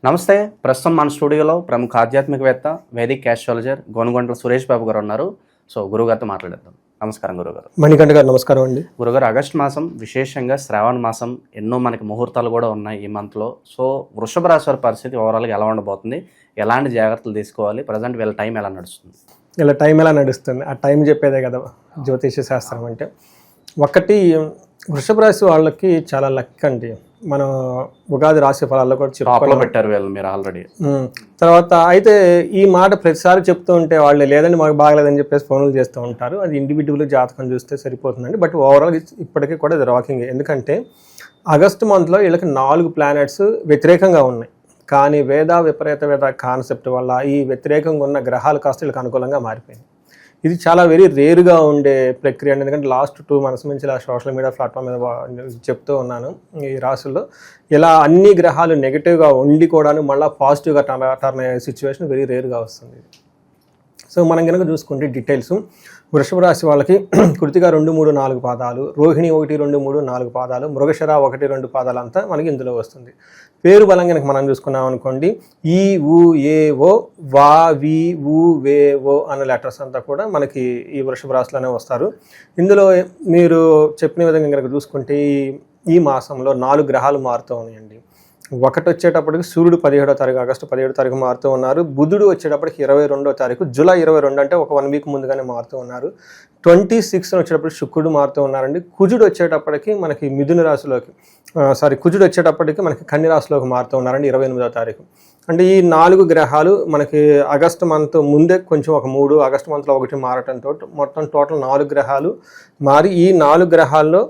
నమస్తే. ప్రస్తుతం మన స్టూడియోలో ప్రముఖ ఆధ్యాత్మికవేత్త, వేదిక్ ఆస్ట్రాలజర్ గోనుగొంట్ల సురేష్ బాబు గారు ఉన్నారు. సో గురుగారితో మాట్లాడేద్దాం. నమస్కారం గురుగారు. మణికంఠ గారు నమస్కారం అండి. గురుగారు, ఆగస్టు మాసం విశేషంగా శ్రావణ మాసం, ఎన్నో మనకి ముహూర్తాలు కూడా ఉన్నాయి ఈ మంత్లో. సో వృషభ రాశి వారి పరిస్థితి ఓవరాల్గా ఎలా ఉండబోతుంది, ఎలాంటి జాగ్రత్తలు తీసుకోవాలి, ప్రజెంట్ వీళ్ళ టైం ఎలా నడుస్తుంది? ఇలా టైం ఎలా నడుస్తుంది, ఆ టైం చెప్పేదే కదా జ్యోతిష శాస్త్రం అంటే. ఒకటి, వృషభ రాశి వాళ్ళకి చాలా లక్ అండి. మనం ఉగాది రాశి ఫలాల్లో కూడా చెప్పుకోవాలి పెట్టారు వీళ్ళు మీరు ఆల్రెడీ. తర్వాత అయితే ఈ మాట ప్రతిసారి చెప్తూ ఉంటే వాళ్ళు లేదండి మాకు బాగలేదని చెప్పేసి ఫోన్లు చేస్తూ ఉంటారు. అది ఇండివిజువల్ జాతకం చూస్తే సరిపోతుందండి. బట్ ఓవరాల్ ఇప్పటికీ కూడా ఇది రాకింగ్. ఎందుకంటే ఆగస్టు మంత్లో వీళ్ళకి 4 ప్లానెట్స్ వ్యతిరేకంగా ఉన్నాయి. కానీ విపరీత వేద కాన్సెప్ట్ వల్ల ఈ వ్యతిరేకంగా ఉన్న గ్రహాలు కాస్త వీళ్ళకి అనుకూలంగా మారిపోయింది. ఇది చాలా వెరీ రేరుగా ఉండే ప్రక్రియ అండి. ఎందుకంటే లాస్ట్ 2 months నుంచి ఇలా సోషల్ మీడియా ప్లాట్ఫామ్ మీద చెప్తూ ఉన్నాను. ఈ రాశుల్లో ఇలా అన్ని గ్రహాలు నెగిటివ్గా ఉండి కూడాను మళ్ళీ పాజిటివ్గా టర్న్ అయ్యే సిచ్యువేషన్ వెరీ రేరుగా వస్తుంది. సో మనం కనుక చూసుకుంటే డీటెయిల్స్, వృషభ రాశి వాళ్ళకి కృతిక 2, 3, 4 పాదాలు, రోహిణి 1, 2, 3, 4 పాదాలు, మృగశిర 1, 2 పాదాలు అంతా మనకి ఇందులో వస్తుంది. పేరు బలం కనుక మనం చూసుకున్నాం అనుకోండి, ఈ ఊ ఏ ఓ వా వి ఊ వే ఓ అనే లెటర్స్ అంతా కూడా మనకి ఈ వృషభ రాశిలోనే వస్తారు. ఇందులో మీరు చెప్పిన విధంగా కనుక చూసుకుంటే ఈ మాసంలో 4 గ్రహాలు మారుతూ ఉన్నాయండి. ఒకటి వచ్చేటప్పటికి సూర్యుడు 17వ తారీఖు, ఆగస్టు 17వ తారీఖు మారుతూ ఉన్నారు. బుధుడు వచ్చేటప్పటికి 22వ తారీఖు, జూలై 22 అంటే ఒక 1 week ముందుగానే మారుతూ ఉన్నారు. 26 వచ్చేటప్పటికి శుక్రుడు మారుతూ ఉన్నారండి. కుజుడు వచ్చేటప్పటికి మనకి మిథున రాశిలోకి కుజుడు వచ్చేటప్పటికి మనకి కన్య రాశిలోకి మారుతూ ఉన్నారండి 28వ తారీఖు. అంటే ఈ 4 గ్రహాలు మనకి ఆగస్టు మంత్ ముందే కొంచెం ఒక 3, ఆగస్టు మంత్లో 1 మారటంతో మొత్తం టోటల్ 4 గ్రహాలు మారి, ఈ 4 గ్రహాల్లో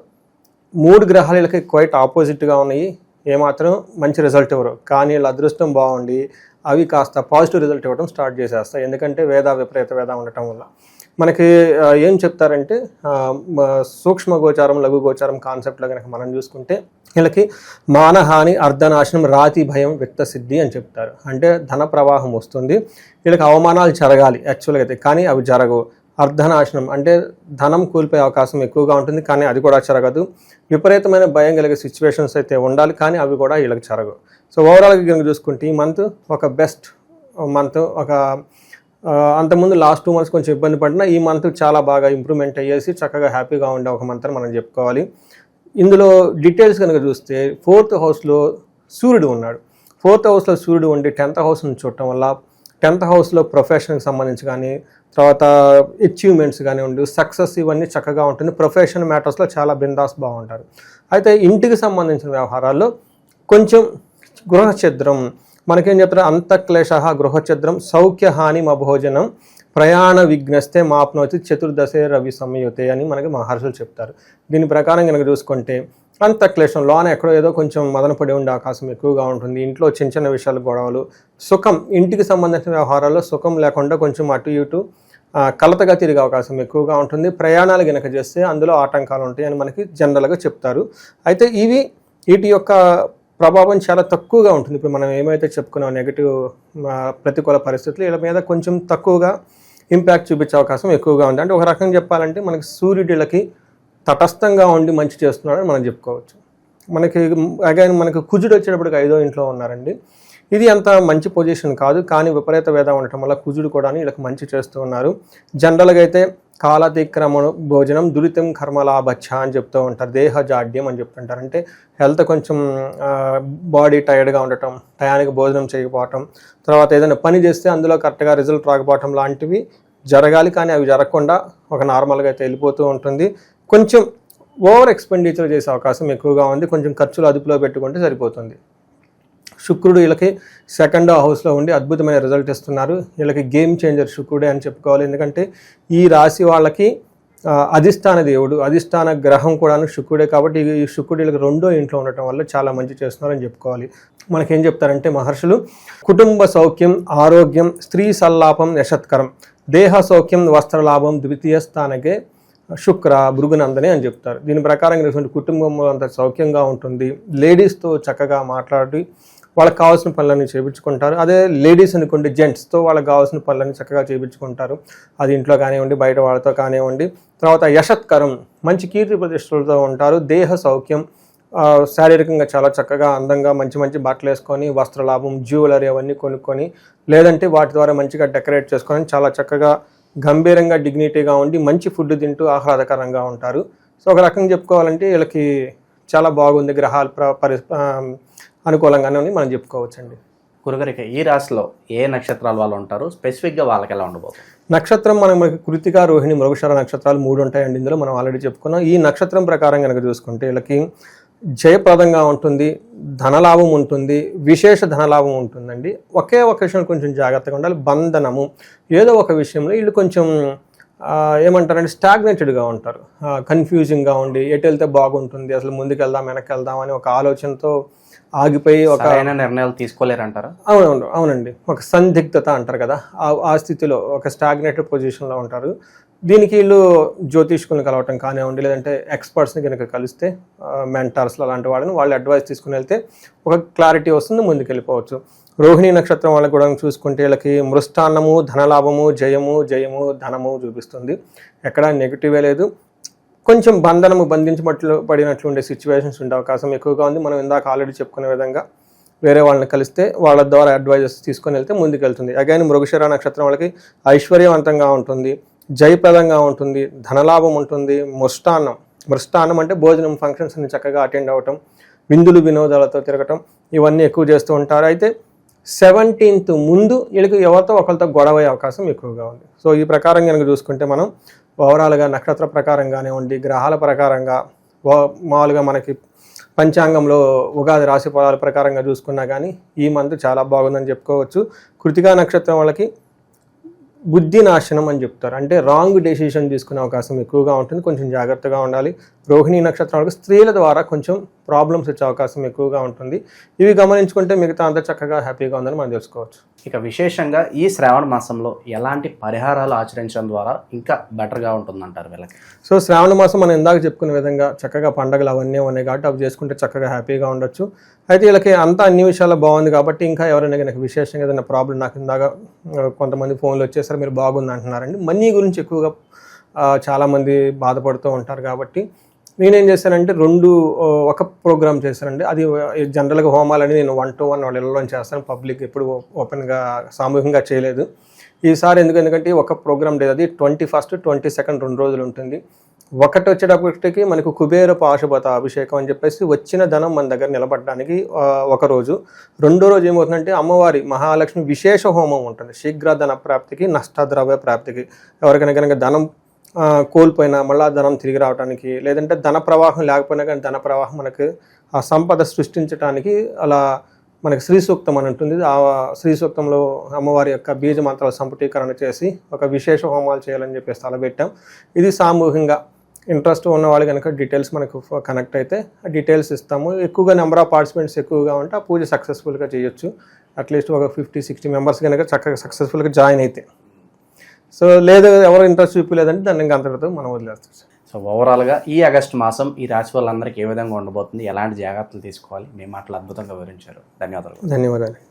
3 గ్రహాలు వీళ్ళకి క్వైట్ ఆపోజిట్గా ఉన్నాయి. ఏమాత్రం మంచి రిజల్ట్ ఇవ్వరు. కానీ వీళ్ళ అదృష్టం బాగుండి అవి కాస్త పాజిటివ్ రిజల్ట్ ఇవ్వడం స్టార్ట్ చేసేస్తాయి. ఎందుకంటే విపరీత వేద ఉండటం వల్ల మనకి ఏం చెప్తారంటే సూక్ష్మ గోచారం, లఘు గోచారం కాన్సెప్ట్లో కనుక మనం చూసుకుంటే వీళ్ళకి మానహాని, అర్ధనాశనం, రాతి భయం, వ్యక్త సిద్ధి అని చెప్తారు. అంటే ధన ప్రవాహం వస్తుంది, వీళ్ళకి అవమానాలు జరగాలి యాక్చువల్గా అయితే, కానీ అవి జరగవు. అర్ధనాశనం అంటే ధనం కోల్పోయే అవకాశం ఎక్కువగా ఉంటుంది, కానీ అది కూడా జరగదు. విపరీతమైన భయం కలిగే సిచ్యువేషన్స్ అయితే ఉండాలి, కానీ అవి కూడా వీళ్ళకి జరగవు. సో ఓవరాల్గా కనుక చూసుకుంటే ఈ మంత్ ఒక బెస్ట్ మంత్. అంతకుముందు లాస్ట్ 2 months కొంచెం ఇబ్బంది పడినా ఈ మంత్ చాలా బాగా ఇంప్రూవ్మెంట్ అయ్యేసి చక్కగా హ్యాపీగా ఉండే ఒక మంత్ అని మనం చెప్పుకోవాలి. ఇందులో డీటెయిల్స్ కనుక చూస్తే 4th హౌస్లో సూర్యుడు ఉన్నాడు. 4th హౌస్లో సూర్యుడు ఉండి 10th హౌస్ నుంచి చూడటం వల్ల 10th హౌస్లో ప్రొఫెషన్కి సంబంధించి కానీ, తర్వాత అచీవ్మెంట్స్ కానివ్వండి, సక్సెస్ ఇవన్నీ చక్కగా ఉంటుంది. ప్రొఫెషన్ మ్యాటర్స్లో చాలా బిందాస్ బాగుంటారు. అయితే ఇంటికి సంబంధించిన వ్యవహారాల్లో కొంచెం గృహఛిద్రం, మనకేం చెప్తారు, అంతఃక్లేశ గృహఛిద్రం, సౌఖ్యహాని మభోజనం, ప్రయాణ విఘ్నస్తే మాప్నోతి చతుర్దశే రవి సంయుతే అని మనకి మహర్షులు చెప్తారు. దీని ప్రకారం కనుక చూసుకుంటే అంతఃక్లేశం లోన ఎక్కడో ఏదో కొంచెం మదనపడి ఉండే అవకాశం ఎక్కువగా ఉంటుంది. ఇంట్లో చిన్న చిన్న విషయాలు, గొడవలు, సుఖం, ఇంటికి సంబంధించిన వ్యవహారాల్లో సుఖం లేకుండా కొంచెం అటు ఇటు కలతగా తిరిగే అవకాశం ఎక్కువగా ఉంటుంది. ప్రయాణాలు కనుక చేస్తే అందులో ఆటంకాలు ఉంటాయి అని మనకి జనరల్గా చెప్తారు. అయితే వీటి యొక్క ప్రభావం చాలా తక్కువగా ఉంటుంది. ఇప్పుడు మనం ఏమైతే చెప్పుకున్నాం నెగిటివ్ ప్రతికూల పరిస్థితులు, వీళ్ళ మీద కొంచెం తక్కువగా ఇంపాక్ట్ చూపించే అవకాశం ఎక్కువగా ఉంది. అంటే ఒక రకంగా చెప్పాలంటే మనకి సూర్యుడిలకి తటస్థంగా ఉండి మంచి చేస్తున్నాడని మనం చెప్పుకోవచ్చు. మనకి కుజుడు వచ్చేటప్పటికి 5వ ఇంట్లో ఉన్నారండి. ఇది అంత మంచి పొజిషన్ కాదు, కానీ విపరీత వేద ఉండటం వల్ల కుజుడు కూడా వీళ్ళకి మంచి చేస్తూ ఉన్నారు. జనరల్గా అయితే కాలాతిక్రమణ భోజనం దురితం కర్మలాభచ్చ అని చెప్తూ ఉంటారు. దేహజాడ్యం అని చెప్తుంటారు. అంటే హెల్త్ కొంచెం బాడీ టైర్డ్గా ఉండటం, టయానికి భోజనం చేయకపోవటం, తర్వాత ఏదైనా పని చేస్తే అందులో కరెక్ట్గా రిజల్ట్ రాకపోవటం లాంటివి జరగాలి, కానీ అవి జరగకుండా ఒక నార్మల్గా అయితే వెళ్ళిపోతూ ఉంటుంది. కొంచెం ఓవర్ ఎక్స్పెండిచర్ చేసే అవకాశం ఎక్కువగా ఉంది. కొంచెం ఖర్చులు అదుపులో పెట్టుకుంటే సరిపోతుంది. శుక్రుడు వీళ్ళకి 2nd హౌస్లో ఉండి అద్భుతమైన రిజల్ట్ ఇస్తున్నారు. వీళ్ళకి గేమ్ చేంజర్ శుక్రుడే అని చెప్పుకోవాలి. ఎందుకంటే ఈ రాశి వాళ్ళకి అధిష్టాన దేవుడు, అధిష్టాన గ్రహం కూడాను శుక్రుడే. కాబట్టి ఈ శుక్రుడు వీళ్ళకి 2వ ఇంట్లో ఉండటం వల్ల చాలా మంచి చేస్తున్నారని చెప్పుకోవాలి. మనకేం చెప్తారంటే మహర్షులు, కుటుంబ సౌఖ్యం, ఆరోగ్యం, స్త్రీ సల్లాపం, యశత్కరం, దేహ సౌఖ్యం, వస్త్రలాభం, 2వ స్థానకే శుక్ర భృగునందనే అని చెప్తారు. దీని ప్రకారం కుటుంబంలో అంత సౌఖ్యంగా ఉంటుంది. లేడీస్తో చక్కగా మాట్లాడి వాళ్ళకి కావాల్సిన పనులన్నీ చేయించుకుంటారు. అదే లేడీస్ అనుకోండి, జెంట్స్తో వాళ్ళకి కావాల్సిన పనులన్నీ చక్కగా చేయించుకుంటారు. అది ఇంట్లో కానివ్వండి, బయట వాళ్ళతో కానివ్వండి. తర్వాత యశత్కరం, మంచి కీర్తి ప్రతిష్టలతో ఉంటారు. దేహ సౌఖ్యం, శారీరకంగా చాలా చక్కగా అందంగా మంచి మంచి బట్టలు వేసుకొని వస్త్రలాభం జ్యువెలరీ అవన్నీ కొనుక్కొని లేదంటే వాటి ద్వారా మంచిగా డెకరేట్ చేసుకొని చాలా చక్కగా గంభీరంగా డిగ్నిటీగా ఉండి మంచి ఫుడ్ తింటూ ఆహ్లాదకరంగా ఉంటారు. సో ఒక రకంగా చెప్పుకోవాలంటే వీళ్ళకి చాలా బాగుంది, గ్రహాలు అనుకూలంగానే మనం చెప్పుకోవచ్చండి. గురుగారికి ఈ రాశిలో ఏ నక్షత్రాల వాళ్ళు ఉంటారు, స్పెసిఫిక్గా వాళ్ళకి ఎలా ఉండబోతుంది? నక్షత్రం మనకి కృతిక, రోహిణి, మృగశిర నక్షత్రాలు 3 ఉంటాయండి. ఇందులో మనం ఆల్రెడీ చెప్పుకున్నాం. ఈ నక్షత్రం ప్రకారం కనుక చూసుకుంటే వీళ్ళకి జయప్రదంగా ఉంటుంది, ధనలాభం ఉంటుంది, విశేష ధనలాభం ఉంటుందండి. ఒకే ఒక విషయం కొంచెం జాగ్రత్తగా ఉండాలి, బంధనము. ఏదో ఒక విషయంలో వీళ్ళు కొంచెం ఏమంటారంటే స్టాగ్నేటెడ్గా ఉంటారు, కన్ఫ్యూజింగ్గా ఉండి ఎటు వెళ్తే బాగుంటుంది, అసలు ముందుకు వెళ్దాం వెనక్కి వెళ్దాం అని ఒక ఆలోచనతో ఆగిపోయి ఒక నిర్ణయాలు తీసుకోలేరంటారా? అవునండి, ఒక సందిగ్ధత అంటారు కదా, ఆ స్థితిలో ఒక స్టాగ్నేటెడ్ పొజిషన్లో ఉంటారు. దీనికి వీళ్ళు జ్యోతిష్కులను కలవటం కానివ్వండి, లేదంటే ఎక్స్పర్ట్స్ని కనుక కలిస్తే మెంటార్స్లో అలాంటి వాళ్ళని అడ్వైస్ తీసుకుని వెళ్తే ఒక క్లారిటీ వస్తుంది, ముందుకు వెళ్ళిపోవచ్చు. రోహిణి నక్షత్రం వాళ్ళకి కూడా చూసుకుంటే వీళ్ళకి మృష్టాన్నము, ధనలాభము, జయము ధనము చూపిస్తుంది. ఎక్కడా నెగిటివే లేదు. కొంచెం పడినట్లు ఉండే సిచ్యువేషన్స్ ఉండే అవకాశం ఎక్కువగా ఉంది. మనం ఇందాక ఆల్రెడీ చెప్పుకునే విధంగా వేరే వాళ్ళని కలిస్తే వాళ్ళ ద్వారా అడ్వైజెస్ తీసుకొని వెళ్తే ముందుకు వెళ్తుంది. అగైన్ మృగశిర నక్షత్రం వాళ్ళకి ఐశ్వర్యవంతంగా ఉంటుంది, జయప్రదంగా ఉంటుంది, ధనలాభం ఉంటుంది. మృష్టాన్నం అంటే భోజనం, ఫంక్షన్స్ అన్ని చక్కగా అటెండ్ అవ్వటం, విందులు వినోదాలతో తిరగటం, ఇవన్నీ ఎక్కువ చేస్తూ ఉంటారు. అయితే 17th ముందు వీళ్ళకి ఎవరితో ఒకరితో గొడవ అయ్యే అవకాశం ఎక్కువగా ఉంది. సో ఈ ప్రకారం కనుక చూసుకుంటే మనం ఓవరాల్గా నక్షత్ర ప్రకారంగానే ఉండి గ్రహాల ప్రకారంగా మామూలుగా మనకి పంచాంగంలో ఉగాది రాశి ఫలాల ప్రకారంగా చూసుకున్నా కానీ ఈ మంత్ చాలా బాగుందని చెప్పుకోవచ్చు. కృతికా నక్షత్రం వాళ్ళకి బుద్ధి నాశనం అని చెప్తారు, అంటే రాంగ్ డెసిషన్ తీసుకునే అవకాశం ఎక్కువగా ఉంటుంది, కొంచెం జాగ్రత్తగా ఉండాలి. రోహిణి నక్షత్రం వాళ్ళకి స్త్రీల ద్వారా కొంచెం ప్రాబ్లమ్స్ వచ్చే అవకాశం ఎక్కువగా ఉంటుంది. ఇవి గమనించుకుంటే మిగతా అంతా చక్కగా హ్యాపీగా ఉందని మనం తెలుసుకోవచ్చు. ఇక విశేషంగా ఈ శ్రావణ మాసంలో ఎలాంటి పరిహారాలు ఆచరించడం ద్వారా ఇంకా బెటర్గా ఉంటుందంటారు వీళ్ళకి? సో శ్రావణ మాసం మనం ఇందాక చెప్పుకునే విధంగా చక్కగా పండుగలు అవన్నీ ఉన్నాయి కాబట్టి అవి చేసుకుంటే చక్కగా హ్యాపీగా ఉండొచ్చు. అయితే వీళ్ళకి అంతా అన్ని విషయాల్లో బాగుంది కాబట్టి ఇంకా ఎవరైనా కనుక విశేషంగా ఏదైనా ప్రాబ్లం, నాకు ఇందాక కొంతమంది ఫోన్లు వచ్చేసరికి మీరు బాగుంది అంటున్నారండి, మనీ గురించి ఎక్కువగా చాలామంది బాధపడుతూ ఉంటారు. కాబట్టి నేనేం చేశానంటే ఒక ప్రోగ్రామ్ చేశానండి. అది జనరల్గా హోమాలని నేను 1-to-1 వాళ్ళ ఇళ్ళలో చేస్తాను, పబ్లిక్ ఎప్పుడు ఓపెన్గా సామూహికంగా చేయలేదు. ఈసారి ఎందుకంటే ఒక ప్రోగ్రామ్ లేదు, అది 21st, 22nd 2 రోజులు ఉంటుంది. ఒకటి వచ్చేటప్పటికి మనకు కుబేర పాశుపత అభిషేకం అని చెప్పేసి వచ్చిన ధనం మన దగ్గర నిలబడడానికి ఒక రోజు. రెండో రోజు ఏమవుతుందంటే అమ్మవారి మహాలక్ష్మి విశేష హోమం ఉంటుంది, శీఘ్ర ధన ప్రాప్తికి, నష్టద్రవ్య ప్రాప్తికి. ఎవరికైనా కనుక ధనం కోల్పోయినా మళ్ళా ధనం తిరిగి రావడానికి, లేదంటే ధన ప్రవాహం లేకపోయినా కానీ ధన ప్రవాహం మనకు ఆ సంపద సృష్టించడానికి అలా మనకి శ్రీ సూక్తం అని ఉంటుంది. ఆ శ్రీ సూక్తంలో అమ్మవారి యొక్క బీజ మంత్రాల సంపుటీకరణ చేసి ఒక విశేష హోమాలు చేయాలని చెప్పేసి తలపెట్టాం. ఇది సామూహికంగా ఇంట్రెస్ట్ ఉన్న వాళ్ళు కనుక డీటెయిల్స్ మనకు కనెక్ట్ అయితే ఆ డీటెయిల్స్ ఇస్తాము. ఎక్కువగా నెంబర్ ఆఫ్ పార్టిసిపెంట్స్ ఎక్కువగా ఉంటే ఆ పూజ సక్సెస్ఫుల్గా చేయొచ్చు. అట్లీస్ట్ ఒక 50-60 మెంబర్స్ కనుక చక్కగా సక్సెస్ఫుల్గా జాయిన్ అయితే. సో లేదు ఎవరు ఇంట్రెస్ట్ చూపించలేదంటే దాన్ని ఇంకా అంతటితో మనం వదిలేస్తాం. సో ఓవరాల్గా ఈ ఆగస్టు మాసం ఈ రాశి వాళ్ళందరికీ ఏ విధంగా ఉండబోతుంది, ఎలాంటి జాగ్రత్తలు తీసుకోవాలి, మీ మాటలు అద్భుతంగా వివరించారు. ధన్యవాదాలు.